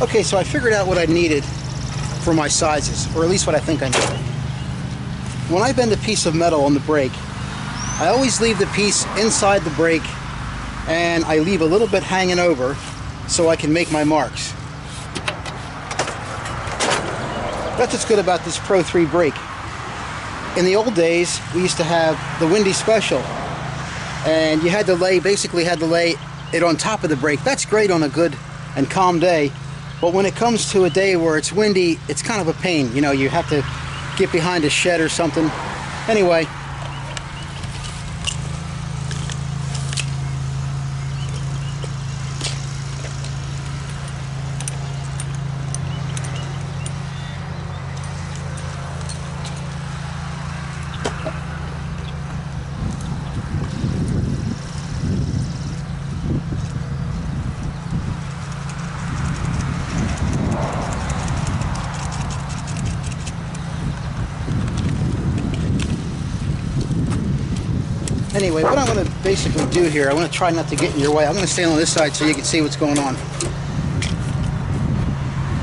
Okay, so I figured out what I needed for my sizes, or at least what I think I need. When I bend a piece of metal on the brake, I always leave the piece inside the brake and I leave a little bit hanging over so I can make my marks. That's what's good about this Pro 3 brake. In the old days, we used to have the Windy Special, and you had to lay it on top of the brake. That's great on a good and calm day, but when it comes to a day where it's windy, it's kind of a pain. You know, you have to get behind a shed or something. Anyway, Anyway, what I'm going to basically do here, I'm going to try not to get in your way. I'm going to stand on this side so you can see what's going on.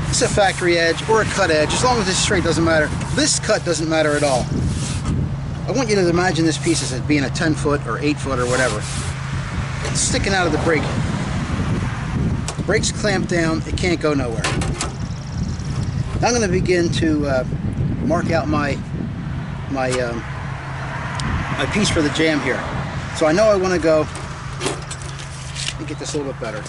It's a factory edge or a cut edge. As long as it's straight, doesn't matter. This cut doesn't matter at all. I want you to imagine this piece as being a 10 foot or 8 foot or whatever. It's sticking out of the brake. The brake's clamped down. It can't go nowhere. Now I'm going to begin to mark out my piece for the jam here. So I know I want to go, let me get this a little bit better.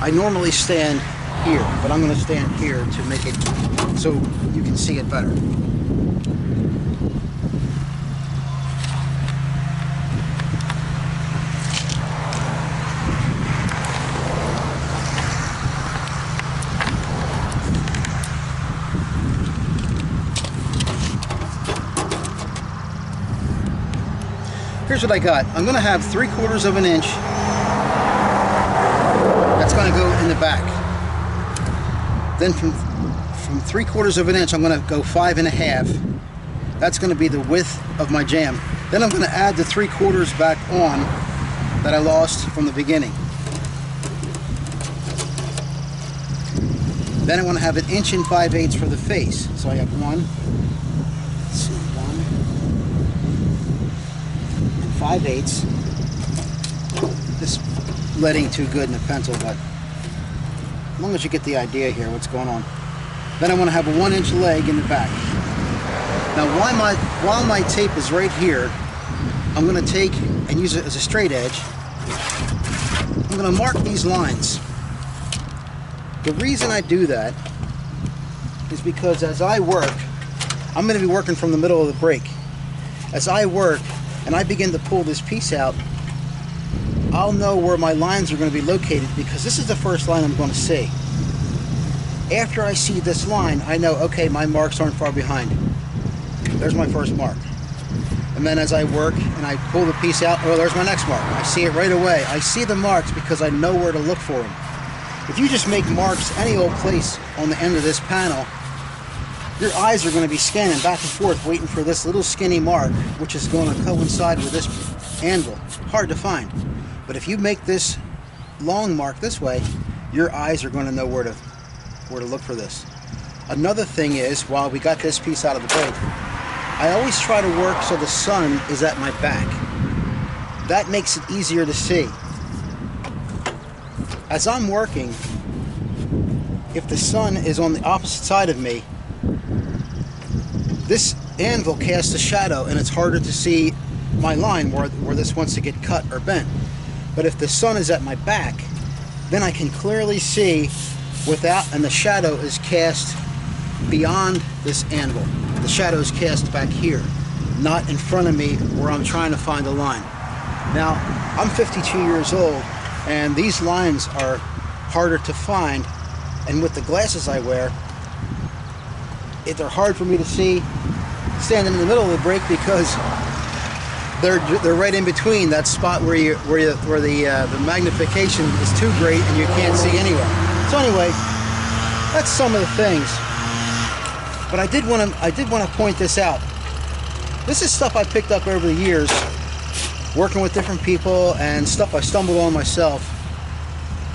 I normally stand here, but I'm going to stand here to make it so you can see it better. Here's what I got. I'm going to have 3/4 of an inch. That's going to go in the back. Then from 3/4 of an inch, I'm going to go 5 1/2. That's going to be the width of my jam. Then I'm going to add the 3/4 back on that I lost from the beginning. Then I want to have 1 5/8 inches for the face. So I have 1, 5/8. This lead ain't too good in a pencil, but as long as you get the idea here what's going on. Then I want to have a 1 inch leg in the back. Now while my tape is right here, I'm going to take and use it as a straight edge. I'm going to mark these lines. The reason I do that is because as I work, I'm going to be working from the middle of the brake. As I work and I begin to pull this piece out, I'll know where my lines are going to be located because this is the first line I'm going to see. After I see this line, I know, okay, my marks aren't far behind. There's my first mark. And then as I work and I pull the piece out, oh, there's my next mark. I see it right away. I see the marks because I know where to look for them. If you just make marks any old place on the end of this panel, your eyes are going to be scanning back and forth waiting for this little skinny mark, which is going to coincide with this anvil. Hard to find. But if you make this long mark this way, your eyes are going to know where to look for this. Another thing is, while we got this piece out of the brake, I always try to work so the sun is at my back. That makes it easier to see. As I'm working, if the sun is on the opposite side of me, this anvil casts a shadow and it's harder to see my line where this wants to get cut or bent. But if the sun is at my back, then I can clearly see and the shadow is cast beyond this anvil. The shadow is cast back here, not in front of me where I'm trying to find a line. Now, I'm 52 years old and these lines are harder to find, and with the glasses I wear, they're hard for me to see standing in the middle of the brake because they're right in between that spot where the magnification is too great and you can't see anywhere. So anyway, that's some of the things. But I did want to point this out. This is stuff I picked up over the years, working with different people and stuff I stumbled on myself,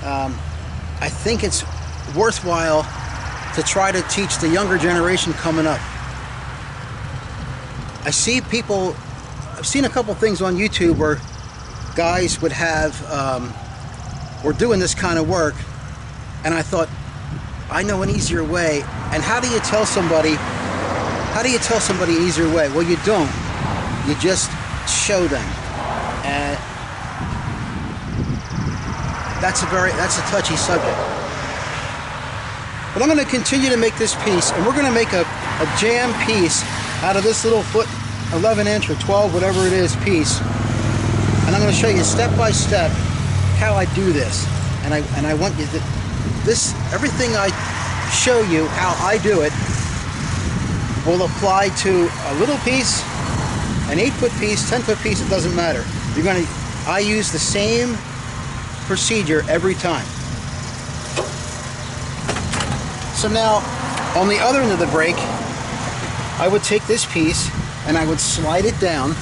I think it's worthwhile to try to teach the younger generation coming up. I've seen a couple things on YouTube where guys would have, were doing this kind of work, and I thought, I know an easier way. And how do you tell somebody an easier way? Well, you don't. You just show them. And that's a touchy subject. But I'm going to continue to make this piece, and we're going to make a jam piece out of this little foot 11 inch or 12, whatever it is, piece. And I'm going to show you step by step how I do this. And I want you to, everything I show you how I do it will apply to a little piece, an 8-foot piece, 10-foot piece, it doesn't matter. I use the same procedure every time. So now, on the other end of the brake, I would take this piece and I would slide it down.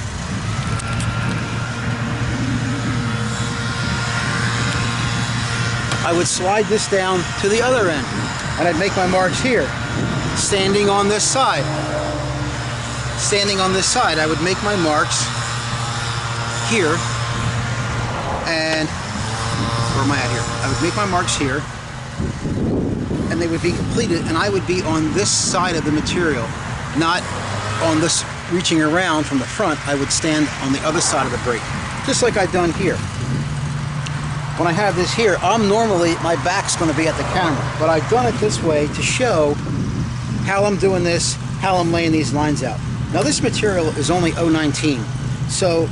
I would slide this down to the other end, and I'd make my marks here. Standing on this side. Standing on this side, I would make my marks here, and where am I at here? I would make my marks here, and they would be completed, and I would be on this side of the material, not on this reaching around from the front. I would stand on the other side of the brake, just like I've done here. When I have this here, my back's going to be at the camera, but I've done it this way to show how I'm doing this, how I'm laying these lines out. Now this material is only 0.19, so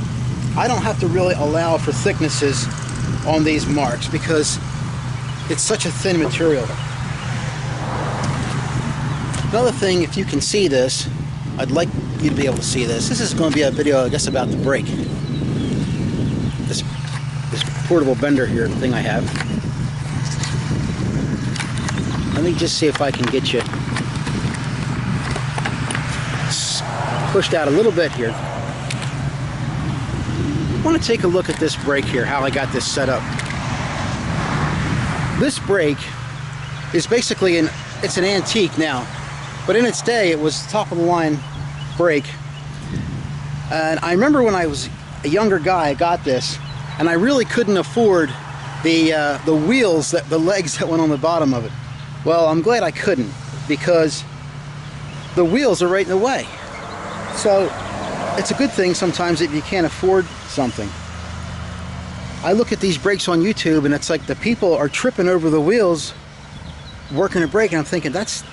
I don't have to really allow for thicknesses on these marks because it's such a thin material. Another thing, if you can see this, I'd like you to be able to see this. This is going to be a video, I guess, about the brake. This portable bender here thing I have. Let me just see if I can get you pushed out a little bit here. I want to take a look at this brake here, how I got this set up. This brake is basically it's an antique now, but in its day it was top of the line brake. And I remember when I was a younger guy, I got this, and I really couldn't afford the wheels, the legs that went on the bottom of it. Well, I'm glad I couldn't, because the wheels are right in the way. So it's a good thing sometimes if you can't afford something. I look at these brakes on YouTube, and it's like the people are tripping over the wheels working a brake, and I'm thinking that's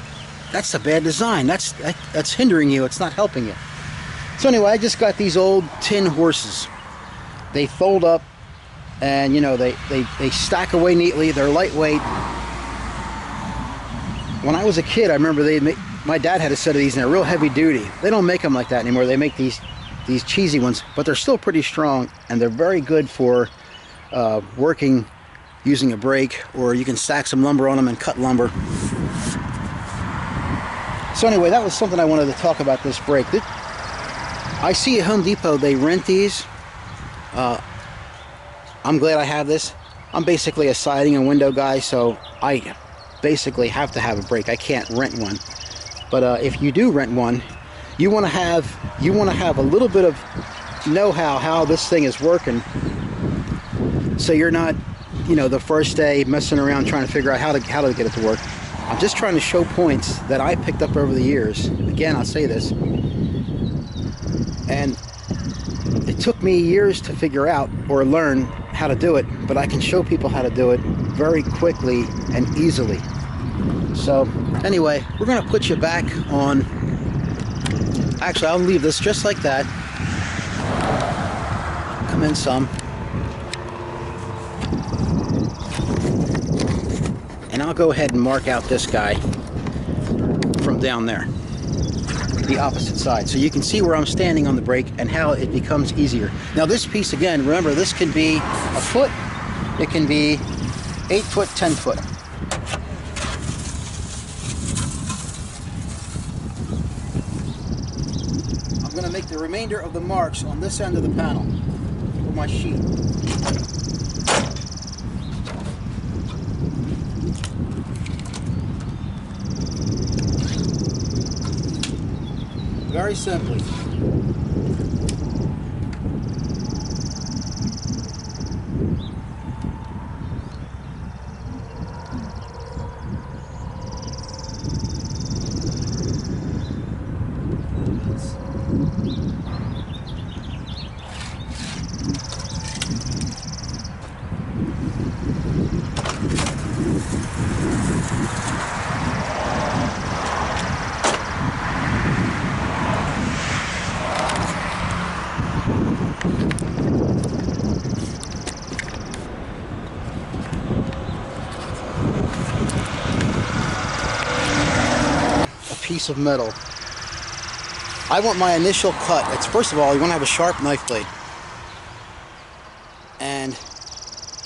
a bad design. That's hindering you. It's not helping you. So anyway, I just got these old tin horses. They fold up, and you know, they stack away neatly. They're lightweight. When I was a kid, I remember my dad had a set of these, and they're real heavy duty. They don't make them like that anymore. They make these cheesy ones, but they're still pretty strong, and they're very good for working using a brake, or you can stack some lumber on them and cut lumber. So anyway, that was something I wanted to talk about, this brake. I see at Home Depot they rent these. I'm glad I have this. I'm basically a siding and window guy, so I basically have to have a brake. I can't rent one. But if you do rent one, you want to have a little bit of know-how how this thing is working, so you're not, you know, the first day messing around trying to figure out how to get it to work. I'm just trying to show points that I picked up over the years. Again, I'll say this, and it took me years to figure out or learn how to do it, but I can show people how to do it very quickly and easily. So anyway, we're going to put you back on. Actually, I'll leave this just like that. Come in some. And I'll go ahead and mark out this guy from down there, the opposite side, so you can see where I'm standing on the brake and how it becomes easier. Now this piece, again, remember, this can be a foot, it can be 8 foot, 10 foot. I'm going to make the remainder of the marks on this end of the panel. my sheet. Very simply. Piece of metal. I want my initial cut. It's, first of all, you want to have a sharp knife blade, and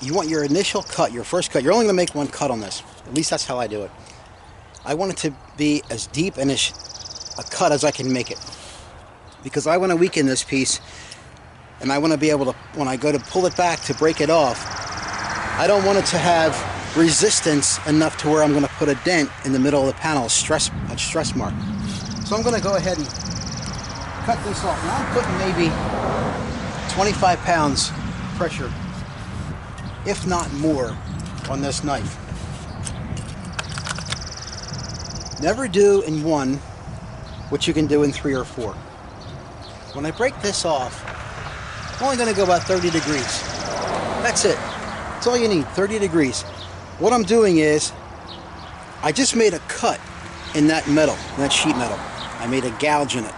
you want your initial cut, your first cut. You're only going to make one cut on this. At least that's how I do it. I want it to be as deep and as a cut as I can make it, because I want to weaken this piece, and I want to be able to, when I go to pull it back to break it off, I don't want it to have resistance enough to where I'm going to put a dent in the middle of the panel, a stress mark. So I'm going to go ahead and cut this off. Now I'm putting maybe 25 pounds pressure, if not more, on this knife. Never do in one what you can do in 3 or 4. When I break this off, I'm only going to go about 30 degrees. That's it. That's all you need, 30 degrees. What I'm doing is, I just made a cut in that metal, in that sheet metal. I made a gouge in it.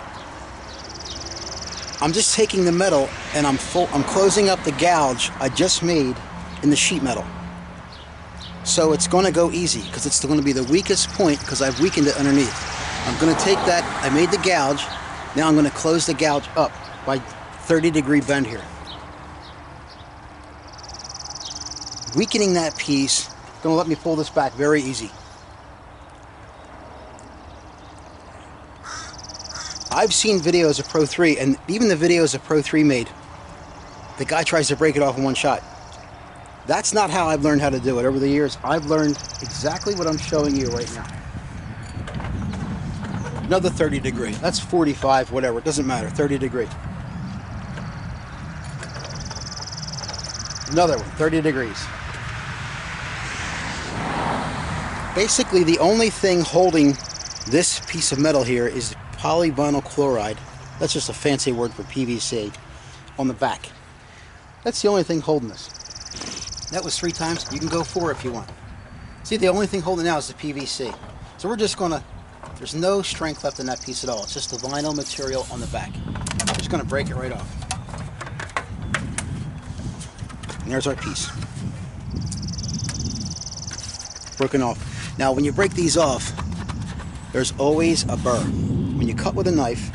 I'm just taking the metal and I'm closing up the gouge I just made in the sheet metal. So it's going to go easy, because it's going to be the weakest point, because I've weakened it underneath. I'm going to take that, I made the gouge, now I'm going to close the gouge up by 30-degree bend here. Weakening that piece, going to let me pull this back very easy. I've seen videos of Pro3, and even the videos of Pro3 made, the guy tries to break it off in one shot. That's not how I've learned how to do it. Over the years, I've learned exactly what I'm showing you right now. Another 30 degree. That's 45, whatever. It doesn't matter. 30 degree. Another one, 30 degrees. Basically, the only thing holding this piece of metal here is polyvinyl chloride. That's just a fancy word for PVC on the back. That's the only thing holding this. That was 3 times. You can go 4 if you want. See, the only thing holding now is the PVC. So we're just going to, there's no strength left in that piece at all. It's just the vinyl material on the back. I'm just going to break it right off. And there's our piece. Broken off. Now, when you break these off, there's always a burr. When you cut with a knife,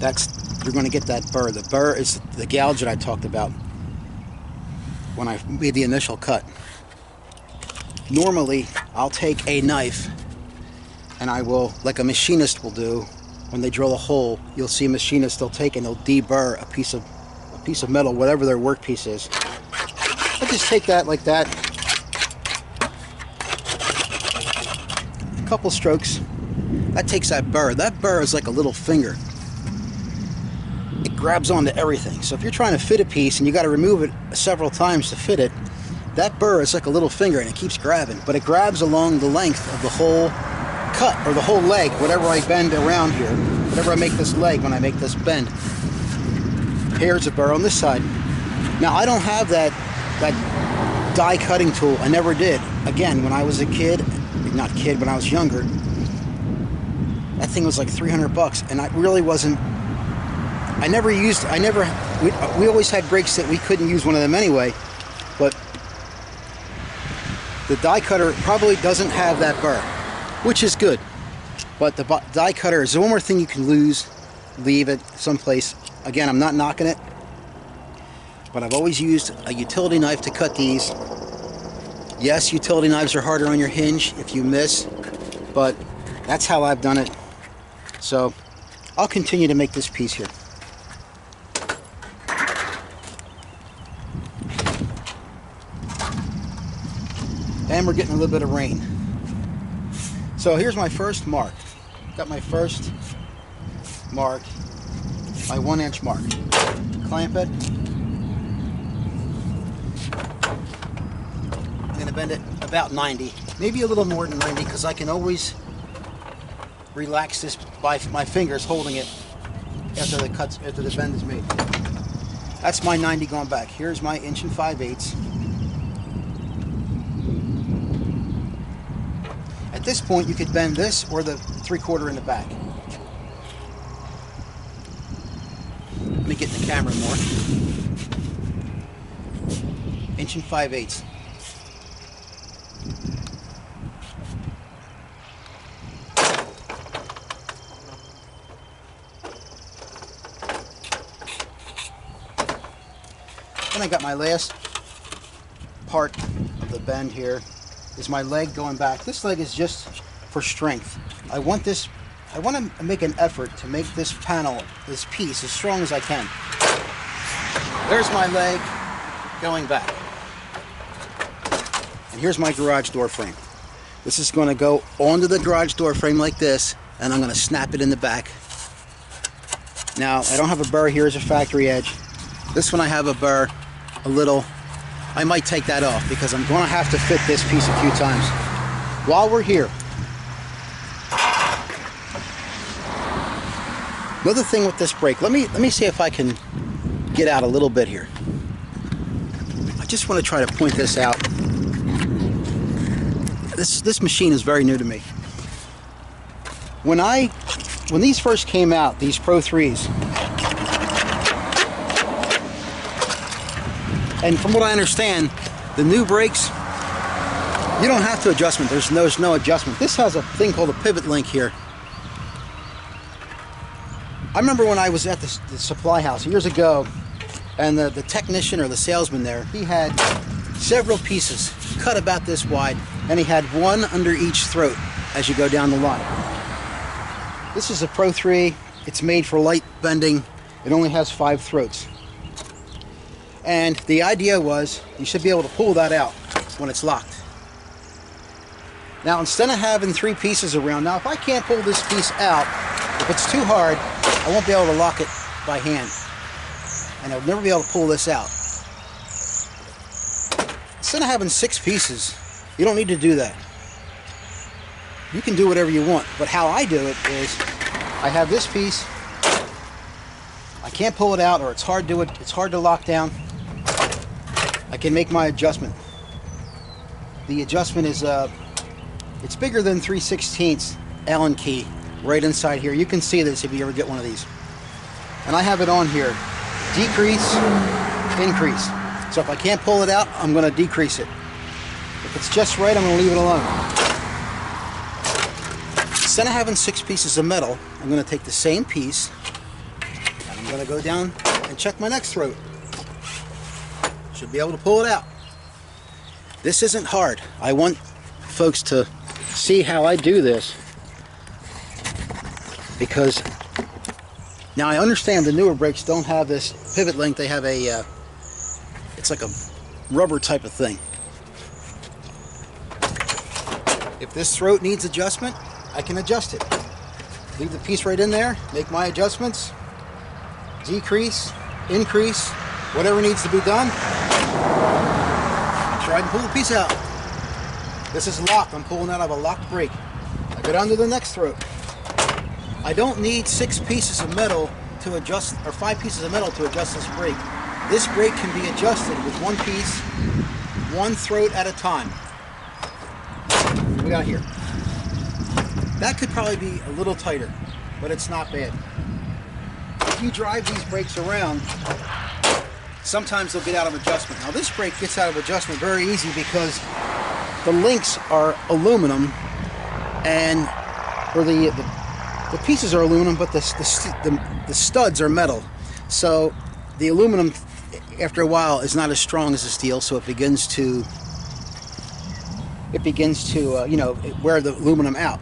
you're going to get that burr. The burr is the gouge that I talked about when I made the initial cut. Normally, I'll take a knife and I will, like a machinist will do, when they drill a hole, you'll see a machinist, they'll take and they'll deburr a piece of metal, whatever their workpiece is. I just take that like that. A couple strokes. That takes that burr. That burr is like a little finger. It grabs onto everything. So if you're trying to fit a piece and you got to remove it several times to fit it, that burr is like a little finger and it keeps grabbing. But it grabs along the length of the whole cut, or the whole leg, whatever I bend around here, whatever I make this leg when I make this bend. Here's a burr on this side. Now I don't have that die cutting tool. I never did. Again, when I was a kid, not kid, when I was younger, that thing was like 300 bucks, and I really wasn't. We always had breaks that we couldn't use one of them anyway, but the die cutter probably doesn't have that burr, which is good. But the die cutter is the one more thing you can leave it someplace. Again, I'm not knocking it, but I've always used a utility knife to cut these. Yes, utility knives are harder on your hinge if you miss, but that's how I've done it. So I'll continue to make this piece here. and we're getting a little bit of rain. So here's my first mark. Got my first mark, my 1-inch mark. Clamp it. I'm going to bend it about 90, maybe a little more than 90, because I can always relax this by my fingers holding it after the bend is made. That's my 90 going back. Here's my 1 5/8. At this point, you could bend this or the 3/4 in the back. Let me get in the camera more. 1 5/8. Then I got my last part of the bend here. Is my leg going back. This leg is just for strength. I want to make an effort to make this panel, this piece, as strong as I can. There's my leg going back. And here's my garage door frame. This is going to go onto the garage door frame like this, and I'm going to snap it in the back. Now, I don't have a burr here as a factory edge. This one I have a burr, a little. I might take that off because I'm going to have to fit this piece a few times. While we're here, another thing with this brake, let me see if I can get out a little bit here. I just want to try to point this out. This machine is very new to me. When these first came out, these Pro 3s, and from what I understand, the new brakes, you don't have to adjustment. There's no adjustment. This has a thing called a pivot link here. I remember when I was at the supply house years ago, and the technician or the salesman there, he had several pieces cut about this wide, and he had one under each throat as you go down the line. This is a Pro 3. It's made for light bending. It only has 5 throats. And the idea was you should be able to pull that out when it's locked. Now, instead of having 3 pieces around, now if I can't pull this piece out, if it's too hard, I won't be able to lock it by hand. And I'll never be able to pull this out. Instead of having 6 pieces, you don't need to do that. You can do whatever you want. But how I do it is I have this piece. I can't pull it out, or it's hard to lock down. I can make my adjustment. The adjustment is it's bigger than 3/16 Allen key right inside here. You can see this if you ever get one of these. And I have it on here. Decrease, increase. So if I can't pull it out, I'm going to decrease it. If it's just right, I'm going to leave it alone. Instead of having 6 pieces of metal, I'm going to take the same piece, and I'm going to go down and check my next throat. Should be able to pull it out. This isn't hard. I want folks to see how I do this, because now I understand the newer brakes don't have this pivot link. They have a it's like a rubber type of thing. If this throat needs adjustment, I can adjust it. Leave the piece right in there, make my adjustments, decrease, increase, whatever needs to be done. Try and pull the piece out. This is locked. I'm pulling out of a locked brake. I go down to the next throat. I don't need 6 pieces of metal to adjust, or 5 pieces of metal to adjust this brake. This brake can be adjusted with 1 piece, 1 throat at a time. What do we got here? That could probably be a little tighter, but it's not bad. If you drive these brakes around, sometimes they'll get out of adjustment. Now this brake gets out of adjustment very easy because the links are aluminum, and the pieces are aluminum, but the studs are metal. So the aluminum, after a while, is not as strong as the steel, so it begins to you know, wear the aluminum out.